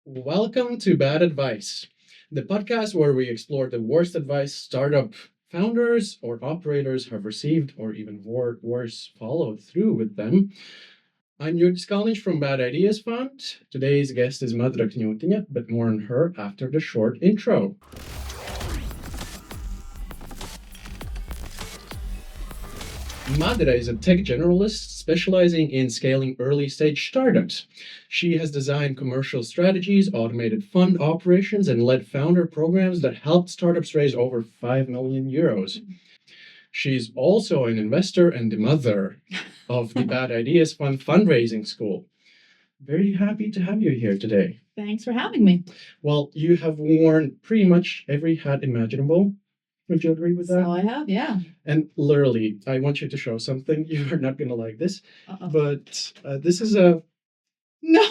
Welcome to Bad Advice, the podcast where we explore the worst advice startup founders or operators have received, or even worse, followed through with them. I'm your Skalnish from Bad Ideas Fund. Today's guest is Madara Knutina, but more on her after the short intro. Madara is a tech generalist specializing in scaling early stage startups. She has designed commercial strategies, automated fund operations, and led founder programs that helped startups raise over 5 million euros. She's also an investor and the mother of the Bad Ideas Fund fundraising school. Very happy to have you here today. Thanks for having me. Well, you have worn pretty much every hat imaginable. Would you agree with that? So I have, yeah. And literally, I want you to show something. You are not going to like this, Uh-oh. but this is a. No.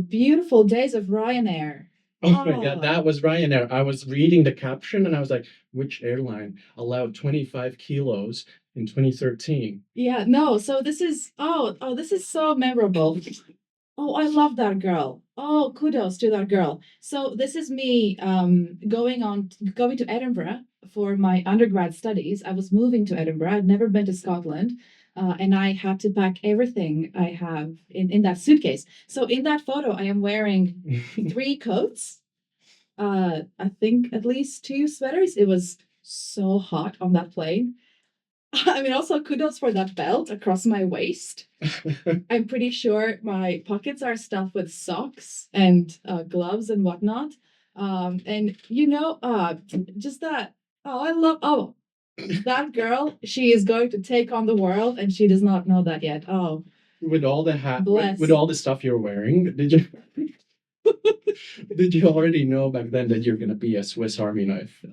Beautiful days of Ryanair. Oh my God, that was Ryanair. I was reading the caption and I was like, which airline allowed 25 kilos in 2013? Yeah, no. So this is this is so memorable. Oh, I love that girl. Oh, kudos to that girl. So this is me going to Edinburgh for my undergrad studies. I was moving to Edinburgh. I'd never been to Scotland. And I had to pack everything I have in that suitcase. So in that photo, I am wearing 3 coats. I think at least 2 sweaters. It was so hot on that plane. I mean, also kudos for that belt across my waist. I'm pretty sure my pockets are stuffed with socks and gloves and whatnot. And just that. That girl. She is going to take on the world, and she does not know that yet. Oh, With all the bless. with all the stuff you're wearing, did you already know back then that you're gonna be a Swiss Army knife?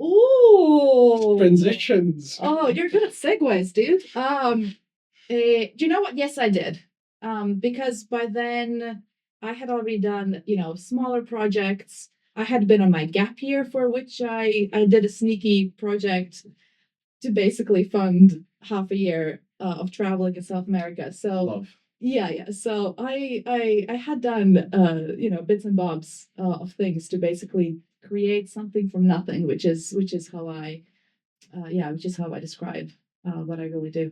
Ooh. Transitions. Oh, you're good at segues, dude. Do you know what? Yes, I did. Because by then I had already done, smaller projects. I had been on my gap year for which I did a sneaky project to basically fund half a year of traveling in South America. So Love. yeah. So I had done bits and bobs of things to basically create something from nothing, which is how I describe what I really do.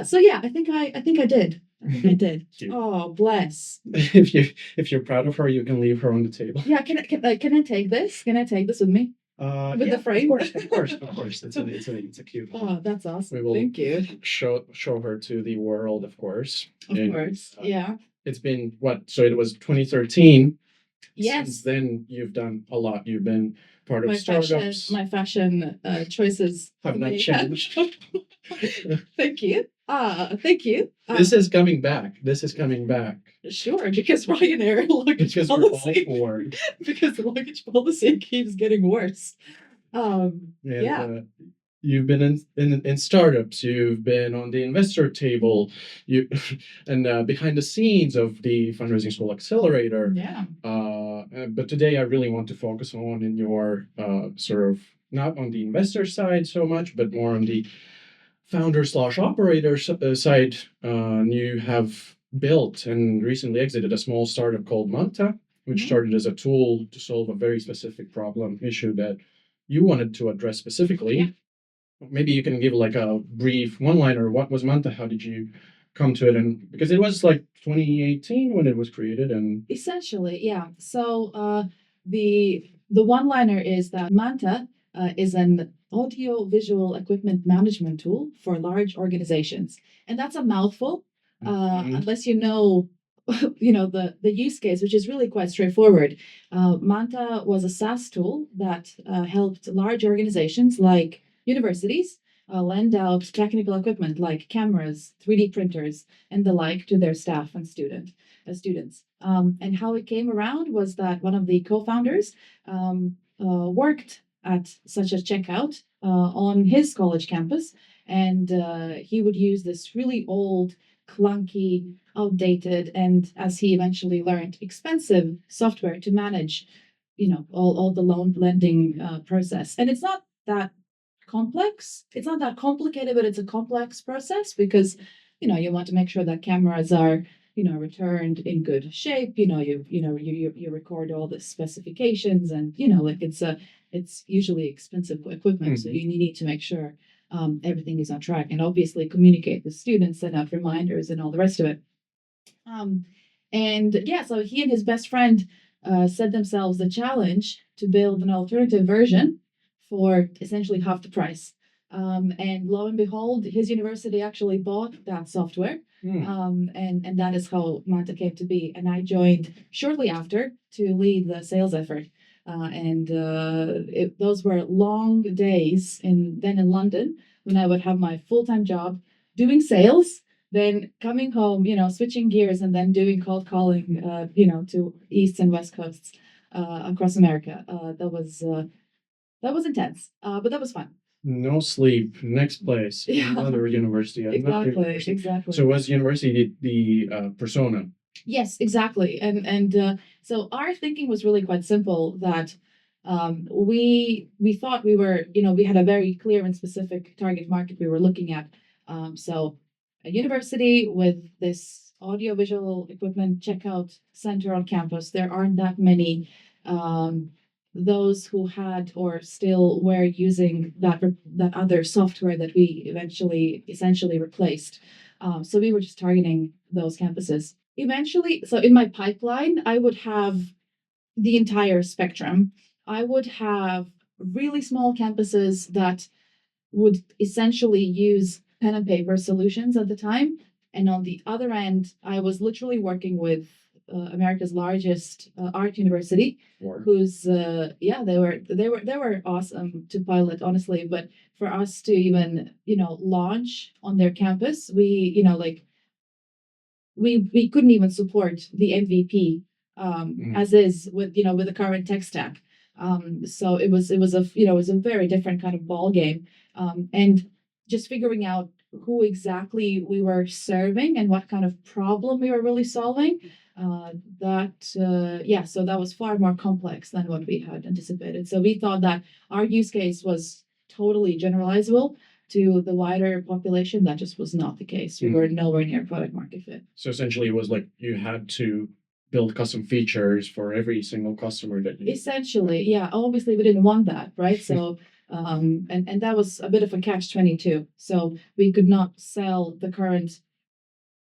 So yeah, I think I did. I think I did. Cute. Oh, bless. If you're proud of her, you can leave her on the table. Yeah, can I take this? Can I take this with me? With the frame? Of course. It's a cute one. Oh, that's awesome. We will Thank you. show her to the world, of course. Of course. Yeah. It's been what? So it was 2013. Yes. Since then, you've done a lot. You've been part of startups. My fashion choices have not changed. Thank you. Thank you. This is coming back. Sure, because Ryanair luggage Because policy. we're all bored. Because the luggage policy keeps getting worse. Yeah. You've been in startups. You've been on the investor table. You and behind the scenes of the fundraising school accelerator. Yeah. But today I really want to focus on in your sort of not on the investor side so much, but more on the founder/operator side. You have built and recently exited a small startup called Manta, which started as a tool to solve a very specific issue that you wanted to address specifically. Yeah. Maybe you can give like a brief one-liner. What was Manta? How did you come to it? And because it was like 2018 when it was created, and essentially, yeah. So the one-liner is that Manta is an audio-visual equipment management tool for large organizations, and that's a mouthful. Unless you know the use case, which is really quite straightforward. Manta was a SaaS tool that helped large organizations like universities lend out technical equipment like cameras, 3D printers, and the like to their staff and students. And how it came around was that one of the co-founders worked at such a checkout on his college campus, and he would use this really old, clunky, outdated, and as he eventually learned, expensive software to manage, all the loan lending process. And it's not that complex. It's not that complicated, but it's a complex process because, you want to make sure that cameras are, returned in good shape. You record all the specifications and, like it's usually expensive equipment. So Mhm. you need to make sure everything is on track and obviously communicate with students, send out reminders and all the rest of it. Um, and yeah, so he and his best friend set themselves the challenge to build an alternative version for essentially half the price. And lo and behold, his university actually bought that software. Mm. And that is how Manta came to be. And I joined shortly after to lead the sales effort. Those were long days in London when I would have my full-time job doing sales, then coming home, switching gears and then doing cold calling, to East and West Coasts across America. That was intense, but that was fun. No sleep. Next place. Yeah, Another university. Another exactly, university. exactly. So was university the persona? Yes, exactly. And so our thinking was really quite simple that we thought we had a very clear and specific target market we were looking at. So a university with this audiovisual equipment checkout center on campus, there aren't that many those who had or still were using that other software that we eventually essentially replaced. So we were just targeting those campuses. Eventually, so in my pipeline, I would have the entire spectrum. I would have really small campuses that would essentially use pen and paper solutions at the time. And on the other end, I was literally working with America's largest art university, who's they were awesome to pilot, honestly. But for us to even launch on their campus, we couldn't even support the MVP as is with the current tech stack. So it was a very different kind of ball game, and just figuring out who exactly we were serving and what kind of problem we were really solving. So that was far more complex than what we had anticipated. So we thought that our use case was totally generalizable to the wider population. That just was not the case. We were nowhere near product market fit. So essentially, it was like you had to build custom features for every single customer that you. Essentially, yeah. Obviously, we didn't want that, right? So, and that was a bit of a catch-22. So we could not sell the current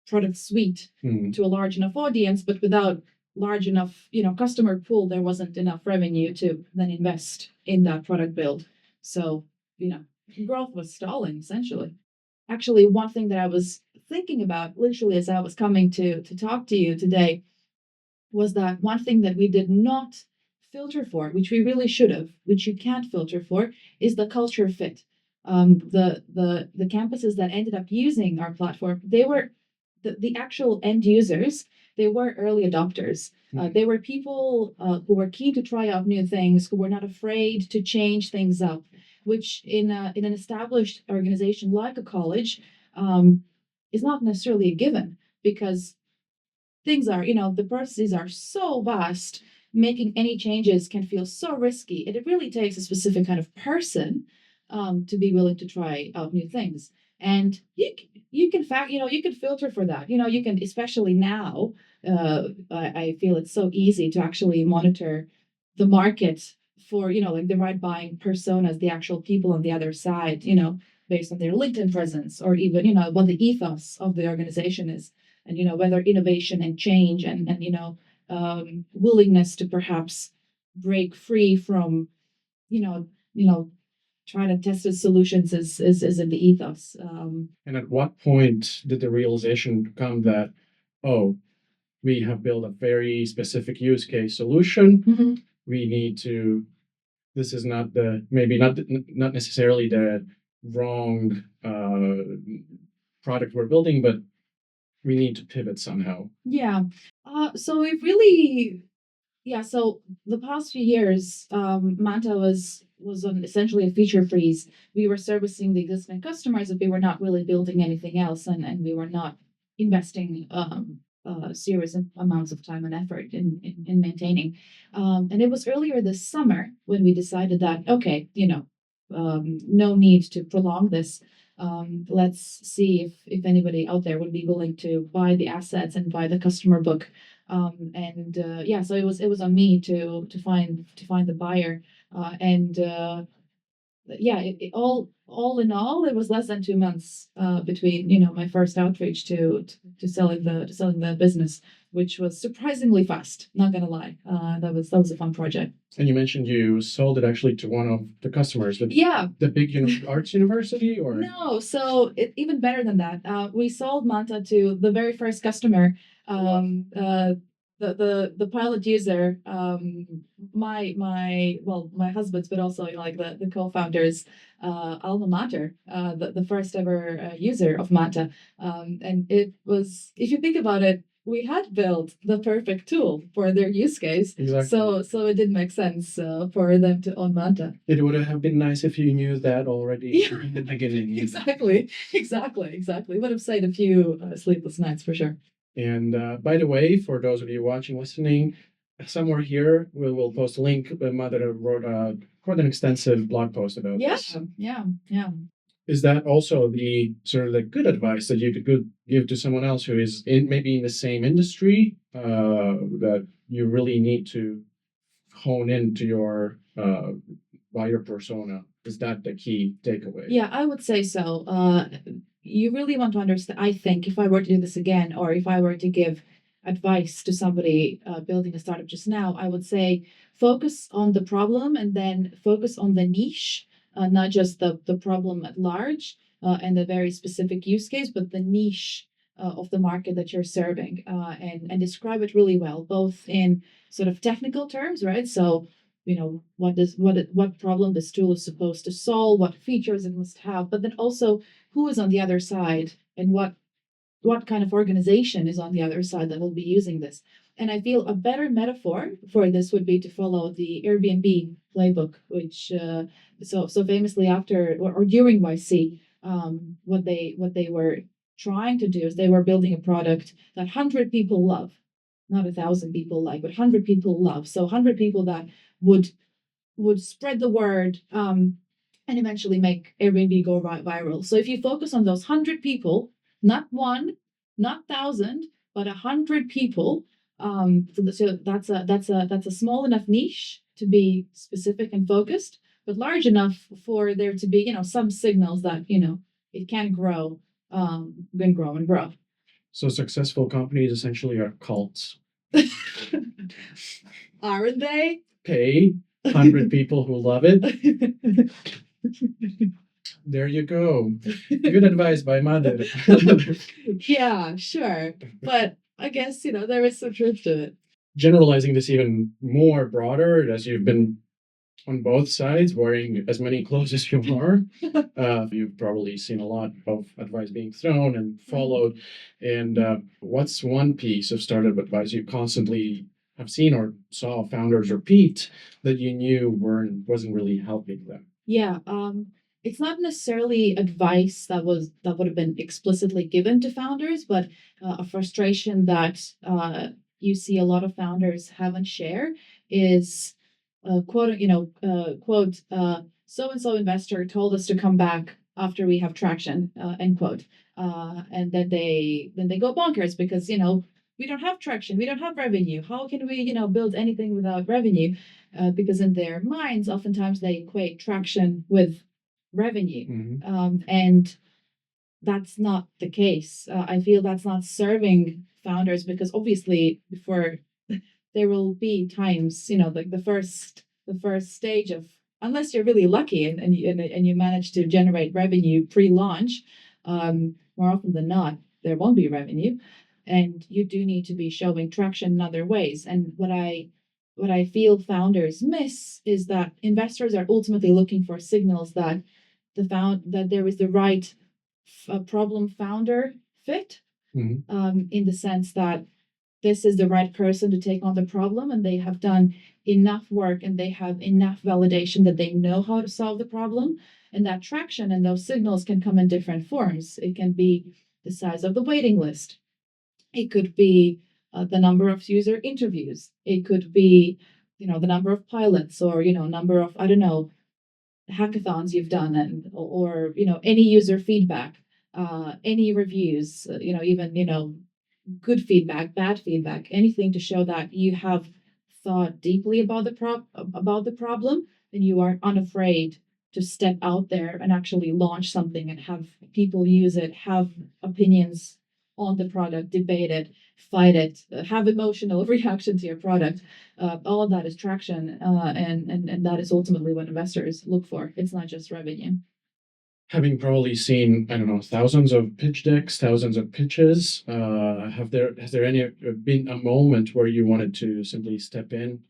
product suite to a large enough audience, but without large enough, customer pool, there wasn't enough revenue to then invest in that product build. So, growth was stalling essentially. Actually, one thing that I was thinking about literally as I was coming to talk to you today was that one thing that we did not filter for, which we really should have, which you can't filter for, is the culture fit. The campuses that ended up using our platform, they were the actual end users. They were early adopters. They were people who were keen to try out new things, who were not afraid to change things up, which in an established organization like a college is not necessarily a given because things are, the processes are so vast, making any changes can feel so risky. And it really takes a specific kind of person to be willing to try out new things. And you can filter for that. You can, especially now, I feel it's so easy to actually monitor the market for, like the right buying personas, the actual people on the other side, based on their LinkedIn presence or even, what the ethos of the organization is and whether innovation and change and willingness to perhaps break free from you know you know trying to test the solutions is in the ethos. And at what point did the realization come that, oh, we have built a very specific use case solution. Mhm. We need to. This is not the maybe not necessarily the wrong product we're building, but we need to pivot somehow. Yeah. So we've really, yeah. So the past few years, Manta was on essentially a feature freeze. We were servicing the existing customers, but we were not really building anything else, and we were not investing serious amounts of time and effort in maintaining. And it was earlier this summer when we decided that okay, no need to prolong this. Let's see if anybody out there would be willing to buy the assets and buy the customer book. Yeah, so it was on me to find the buyer. And yeah, all in all, it was less than 2 months between my first outreach to selling the business, which was surprisingly fast. Not gonna lie, that was a fun project. And you mentioned you sold it actually to one of the customers, Yeah. the big arts university, or No, so even better than that. We sold Manta to the very first customer. The pilot user, my husband's, but also like the co-founders, alma mater, the first ever user of Manta. And it was, if you think about it, we had built the perfect tool for their use case. Exactly. So it did make sense for them to own Manta. It would have been nice if you knew that already in the beginning. Exactly. Would have saved a few sleepless nights for sure. And by the way, for those of you watching, listening, somewhere here we will post a link. Madara wrote quite an extensive blog post about this. Yeah. Is that also the sort of the good advice that you could give to someone else who is maybe in the same industry that you really need to hone into your buyer persona? Is that the key takeaway? Yeah, I would say so. You really want to understand. I think if I were to do this again, or if I were to give advice to somebody building a startup just now, I would say focus on the problem and then focus on the niche, not just the problem at large and the very specific use case, but the niche of the market that you're serving, and describe it really well, both in sort of technical terms, right? So what problem this tool is supposed to solve, what features it must have, but then also who is on the other side and what kind of organization is on the other side that will be using this. And I feel a better metaphor for this would be to follow the Airbnb playbook, which so famously after or during YC, what they were trying to do is they were building a product that 100 people love, not 1,000 people like, but 100 people love. So 100 people that would spread the word, and eventually make Airbnb go viral. So if you focus on those 100 people, not one, not 1,000, but 100 people, so that's a small enough niche to be specific and focused, but large enough for there to be some signals that it can grow, and grow. So successful companies essentially are cults. Aren't they? Pay 100 people who love it. There you go. Good advice by Mother. Yeah, sure. But I guess, there is some truth to it. Generalizing this even more broader, as you've been on both sides, wearing as many clothes as you are, you've probably seen a lot of advice being thrown and followed. And what's one piece of startup advice you constantly have seen or saw founders repeat that you knew wasn't really helping them? Yeah, it's not necessarily advice that would have been explicitly given to founders, but a frustration that you see a lot of founders have and share is quote so and so investor told us to come back after we have traction, end quote. And then they go bonkers because we don't have traction, we don't have revenue. How can we build anything without revenue? Because in their minds, oftentimes they equate traction with revenue. Mm-hmm. And that's not the case. I feel that's not serving founders because obviously before there will be times, like the first stage of, unless you're really lucky and you manage to generate revenue pre-launch, more often than not, there won't be revenue. And you do need to be showing traction in other ways. And what I feel founders miss is that investors are ultimately looking for signals that that there is the right problem founder fit, in the sense that this is the right person to take on the problem and they have done enough work and they have enough validation that they know how to solve the problem. And that traction and those signals can come in different forms. It can be the size of the waiting list. It could be the number of user interviews. It could be, the number of pilots or, number of, I don't know, hackathons you've done, and or any user feedback, any reviews, even good feedback, bad feedback, anything to show that you have thought deeply about the problem, then you are unafraid to step out there and actually launch something and have people use it, have opinions on the product, debate it, fight it, have emotional reaction to your product. All of that is traction, and that is ultimately what investors look for. It's not just revenue. Having probably seen, I don't know, thousands of pitch decks, thousands of pitches, has there any been a moment where you wanted to simply step in,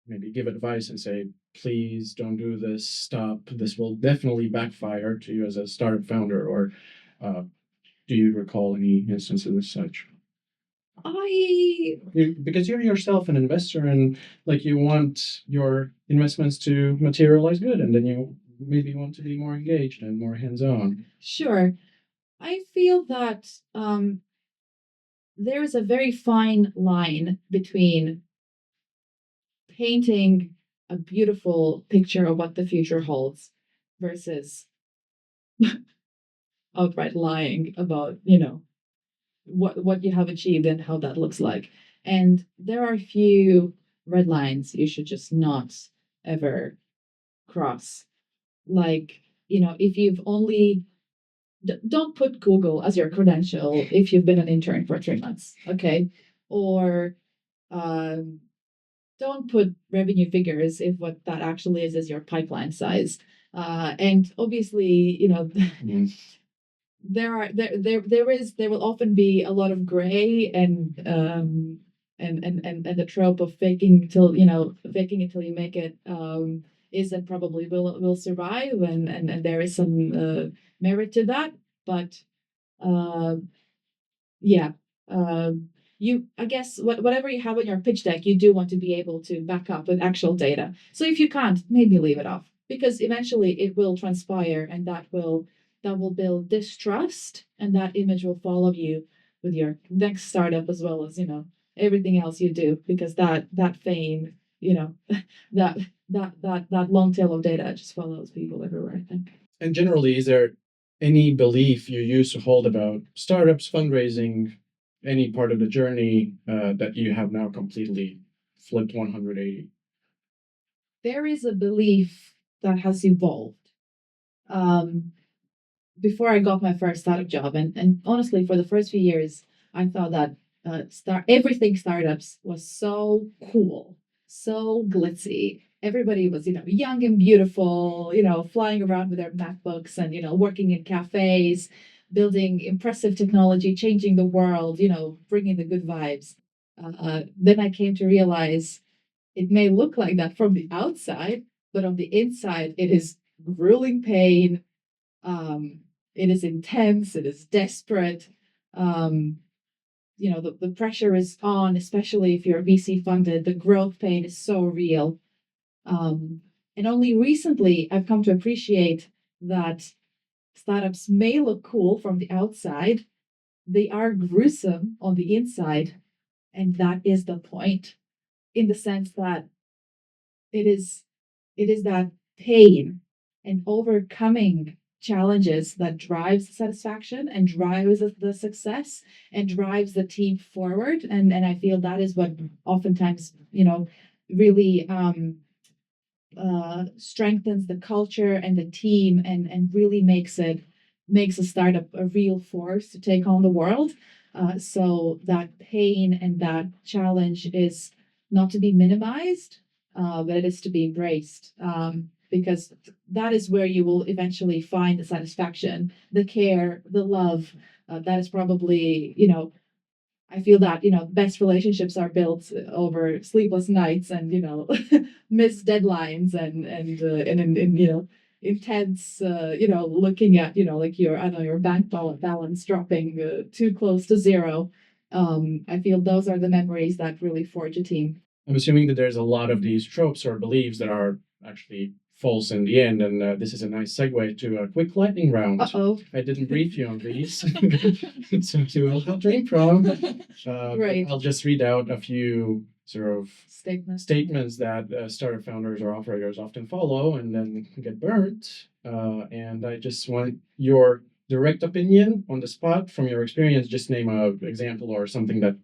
maybe give advice and say, please don't do this, stop, this will definitely backfire to you as a startup founder, or uh, do you recall any instances as such? I Because you're yourself an investor and like you want your investments to materialize good, and then you maybe want to be more engaged and more hands-on. Sure. I feel that there is a very fine line between painting a beautiful picture of what the future holds versus outright lying about, what you have achieved and how that looks like. And there are a few red lines you should just not ever cross. Like, if you've only don't put Google as your credential if you've been an intern for 3 months, okay? Or um, don't put revenue figures if what that actually is your pipeline size. And obviously, Mm. there will often be a lot of gray, and the trope of faking it till you make it, is that probably will survive, and there is some merit to that. But uh, yeah, I guess whatever you have on your pitch deck, you do want to be able to back up with actual data. So if you can't, maybe leave it off, because eventually it will transpire, and that will build distrust, and that image will follow you with your next startup, as well as everything else you do, because that fame, that that long tail of data just follows people everywhere, I think. And generally, is there any belief you used to hold about startups, fundraising, any part of the journey that you have now completely flipped 180? There is a belief that has evolved. Um, Before I got my first startup job, and honestly, for the first few years, I thought that everything startups was so cool, so glitzy. Everybody was, young and beautiful, flying around with their MacBooks, and working in cafes, building impressive technology, changing the world, bringing the good vibes. Then I came to realize it may look like that from the outside, but on the inside, it is grueling pain. Um, it is intense. It is desperate. Um, the pressure is on, especially if you're VC funded. The growth pain is so real. Um, and only recently, I've come to appreciate that startups may look cool from the outside. They are gruesome on the inside. And that is the point, in the sense that it is it is that pain and overcoming challenges that drives satisfaction and drives the success and drives the team forward, and I feel that is what oftentimes really strengthens the culture and the team, and really makes a startup a real force to take on the world. So that pain and that challenge is not to be minimized, but it is to be embraced, because that is where you will eventually find the satisfaction, the care, the love. That is probably, I feel that, best relationships are built over sleepless nights, and, missed deadlines, and intense, looking at, like your, I don't know, your bank balance dropping too close to zero. I feel those are the memories that really forge a team. I'm assuming that there's a lot of these tropes or beliefs that are actually false in the end, and this is a nice segue to a quick lightning round. Uh-oh. I didn't brief you on these, so you will have to improv. Great. I'll just read out a few sort of Statement. statements that startup founders or operators often follow and then get burnt. And I just want your direct opinion on the spot from your experience. Just name an example or something that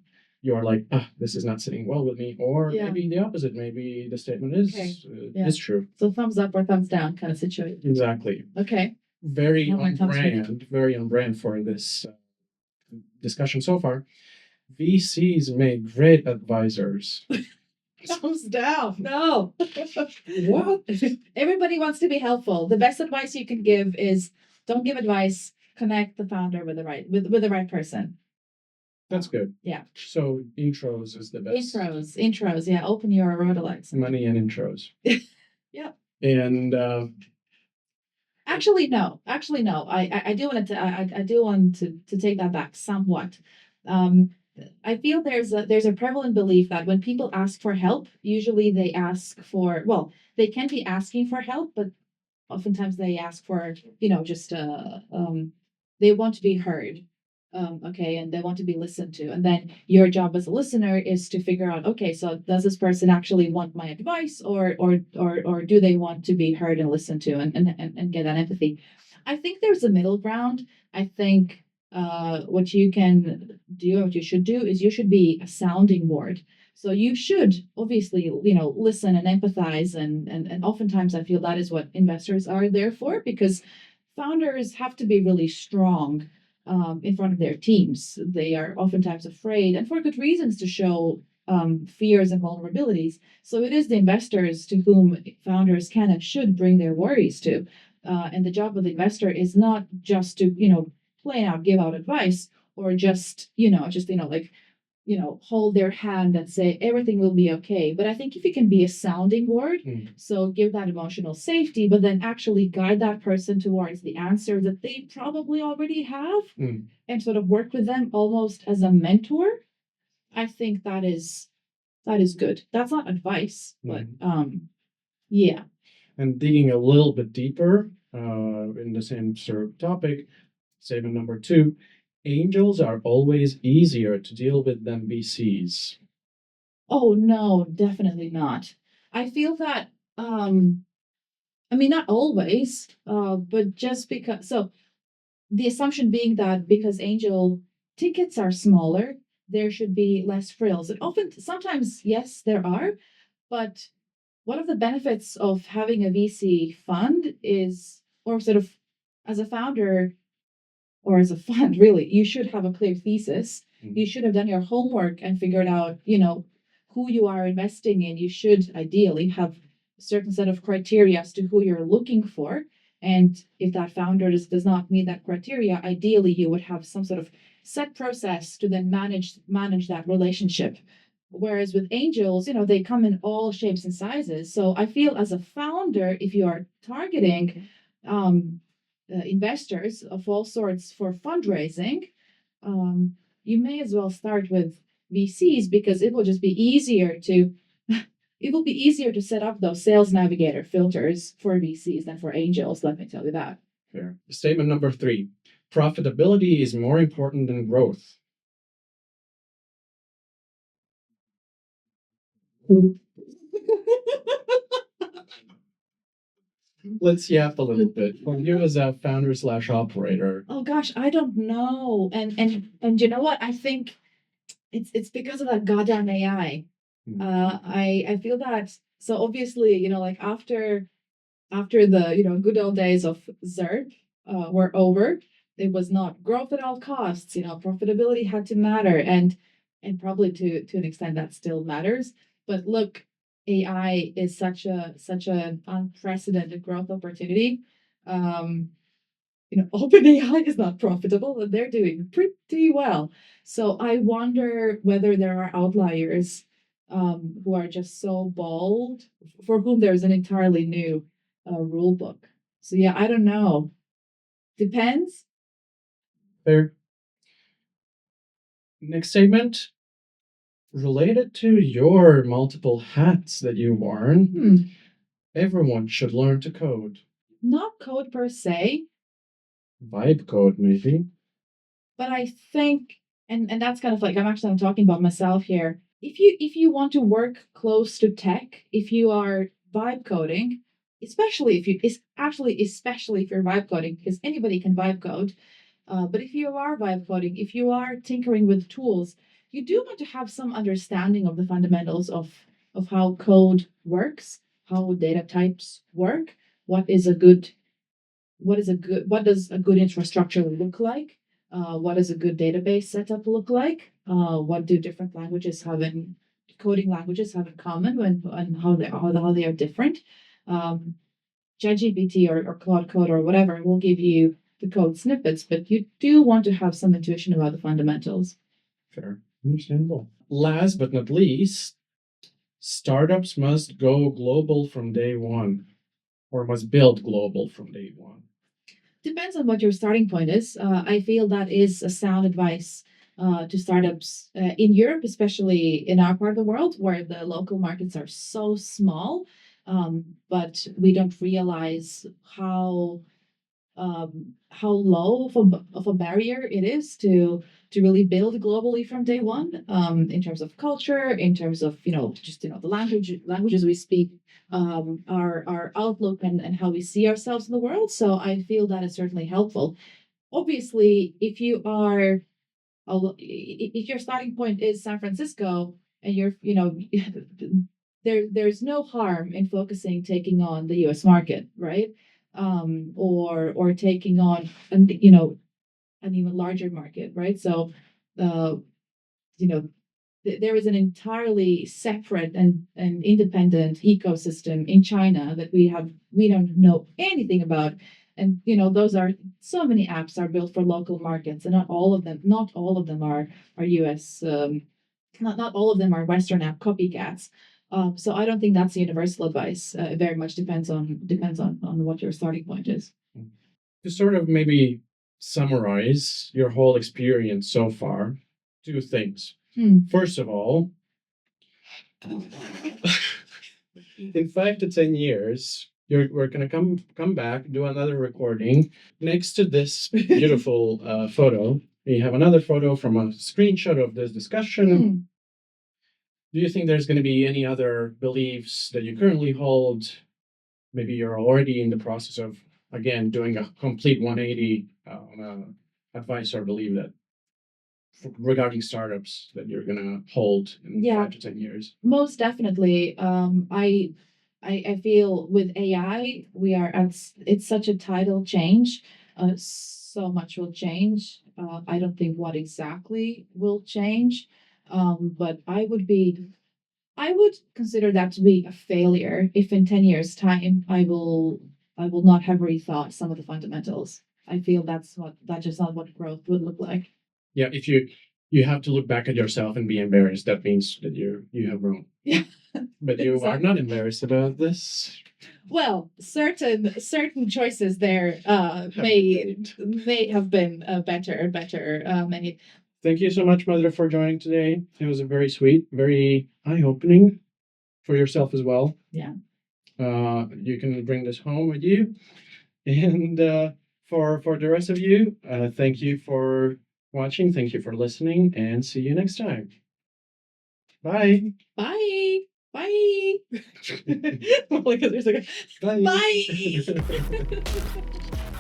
you're like, this is not sitting well with me, or Yeah. maybe the opposite. Maybe the statement is Yeah. is true. So thumbs up or thumbs down kind of situation. Exactly. Okay. Very Now my on thumbs ready. brand. Very on brand for this discussion so far. VCs make great advisors. Thumbs down. No. What? Everybody wants to be helpful. The best advice you can give is don't give advice. Connect the founder with the right person. That's good. Yeah. So intros is the best. Intros. Yeah. Open your rhodolites. Money and intros. Yeah. And Actually, no. I do want to take that back somewhat. I feel there's a prevalent belief that when people ask for help, usually they ask for, well, they can be asking for help, but oftentimes they ask for, just they want to be heard. Okay, and they want to be listened to. And then your job as a listener is to figure out, okay, so does this person actually want my advice, or do they want to be heard and listened to and get that empathy? I think there's a middle ground. I think what you can do, what you should do, is you should be a sounding board. So you should obviously, listen and empathize, and oftentimes I feel that is what investors are there for, because founders have to be really strong in front of their teams. They are oftentimes afraid, and for good reasons, to show fears and vulnerabilities. So it is the investors to whom founders can and should bring their worries to. And the job of the investor is not just to, plain out give out advice, or just, hold their hand and say everything will be okay. But I think if you can be a sounding board, so give that emotional safety, but then actually guide that person towards the answer that they probably already have, and sort of work with them almost as a mentor, I think that is good. That's not advice, but yeah. And digging a little bit deeper in the same sort of topic, statement number 2. Angels are always easier to deal with than VCs. Oh no, definitely not. I feel that not always, but just because, so the assumption being that because angel tickets are smaller, there should be less frills. And sometimes, yes, there are, but one of the benefits of having a VC fund is, or sort of as a founder, or as a fund, really, you should have a clear thesis. You should have done your homework and figured out, who you are investing in. You should ideally have a certain set of criteria as to who you're looking for. And if that founder does not meet that criteria, ideally you would have some sort of set process to then manage that relationship. Whereas with angels, they come in all shapes and sizes. So I feel as a founder, if you are targeting investors of all sorts for fundraising, you may as well start with VCs, because it will just be easier to it will be easier to set up those sales navigator filters for VCs than for angels. Let me tell you that. Fair. Statement number 3. Profitability is more important than growth. Let's yap a little bit. For you as a founder / operator. Oh gosh, I don't know. And you know what? I think it's because of that goddamn AI. I feel that, so obviously, like after the good old days of ZERP were over, it was not growth at all costs. Profitability had to matter, and probably to an extent that still matters. But look, AI is such an unprecedented growth opportunity. OpenAI is not profitable, and they're doing pretty well. So I wonder whether there are outliers who are just so bold, for whom there's an entirely new rule book. So yeah, I don't know. Depends. Fair. Next statement. Related to your multiple hats that you worn, everyone should learn to code. Not code per se, Vibe code, maybe. but I think, and that's kind of like, I'm talking about myself here. if you want to work close to tech, if you are vibe coding, especially if you're vibe coding, because anybody can vibe code. But if you are vibe coding, if you are tinkering with tools, you do want to have some understanding of the fundamentals of how code works, how data types work, what is a good what does a good infrastructure look like? What does a good database setup look like? What do different languages have in coding languages have in common when and how they are different? Um, ChatGPT or Claude Code or whatever will give you the code snippets, but you do want to have some intuition about the fundamentals. Fair. Understandable. Last but not least, startups must go global from day one, or must build global from day one. Depends on what your starting point is. I feel that is a sound advice to startups in Europe, especially in our part of the world where the local markets are so small. But we don't realize how low of a barrier it is to really build globally from day one, in terms of culture, in terms of just the languages we speak, our outlook and how we see ourselves in the world. So I feel that is certainly helpful. Obviously, if your starting point is San Francisco and there's no harm in taking on the US market, right? Or taking on an even larger market, right? So uh you know there is an entirely separate and independent ecosystem in China that we don't know anything about. And those are so many apps are built for local markets, and not all of them are US, not all of them are Western app copycats. So I don't think that's universal advice. It very much depends on what your starting point is. To sort of maybe summarize your whole experience so far, two things. First of all, in 5 to 10 years, we're gonna come back, do another recording. Next to this beautiful photo, we have another photo from a screenshot of this discussion. Do you think there's going to be any other beliefs that you currently hold? Maybe you're already in the process of, again, doing a complete 180 advice or belief that regarding startups that you're going to hold in Yeah. 5 to 10 years. Most definitely. I feel with AI, it's such a tidal change. So much will change. I don't think what exactly will change. But I would consider that to be a failure if in 10 years' time I will not have rethought some of the fundamentals. I feel that's just not what growth would look like. Yeah, if you have to look back at yourself and be embarrassed, that means that you have grown. Yeah. But you are Exactly. not embarrassed about this. Well, certain choices there Have been made. may have been better made. Thank you so much, Madara, for joining today. It was a very sweet, very eye-opening for yourself as well. Yeah. You can bring this home with you. And for the rest of you, thank you for watching. Thank you for listening, and see you next time. Bye. Bye. Bye. Well, because there's like a Bye. bye.